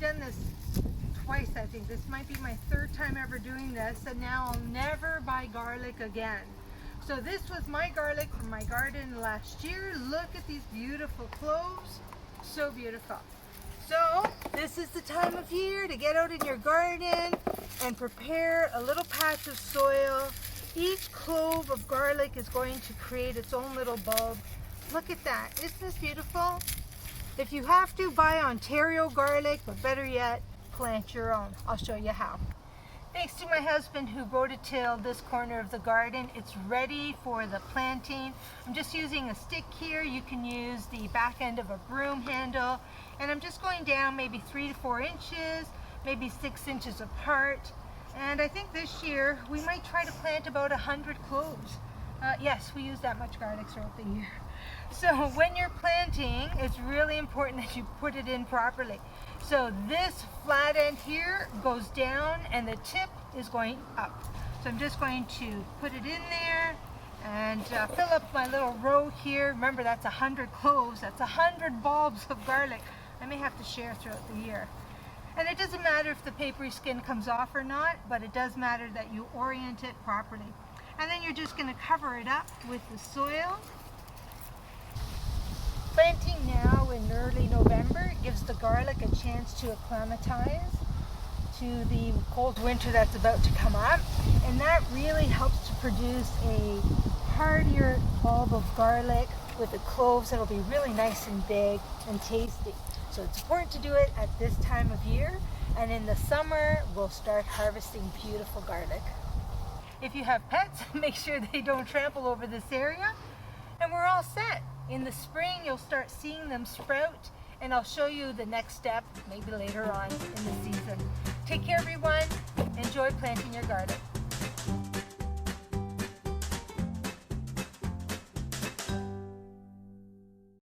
done this twice, I think. This might be my third time ever doing this, and now I'll never buy garlic again. So this was my garlic from my garden last year. Look at these beautiful cloves. So beautiful. So this is the time of year to get out in your garden and prepare a little patch of soil. Each clove of garlic is going to create its own little bulb. Look at that. Isn't this beautiful? If you have to, buy Ontario garlic, but better yet, plant your own. I'll show you how. Thanks to my husband who rototilled this corner of the garden. It's ready for the planting. I'm just using a stick here. You can use the back end of a broom handle. And I'm just going down maybe 3 to 4 inches, maybe 6 inches apart. And I think this year we might try to plant about 100 cloves. Yes, we use that much garlic throughout the year. So when you're planting, it's really important that you put it in properly. So this flat end here goes down and the tip is going up. So I'm just going to put it in there and fill up my little row here. Remember, that's 100 cloves, that's 100 bulbs of garlic. I may have to share throughout the year. And it doesn't matter if the papery skin comes off or not, but it does matter that you orient it properly. And then you're just going to cover it up with the soil. Planting now in early November gives the garlic a chance to acclimatize to the cold winter that's about to come up, and that really helps to produce a hardier bulb of garlic with the cloves that'll be really nice and big and tasty. So it's important to do it at this time of year, and in the summer we'll start harvesting beautiful garlic. If you have pets, make sure they don't trample over this area, and we're all set. In the spring, you'll start seeing them sprout, and I'll show you the next step maybe later on in the season. Take care, everyone. Enjoy planting your garden.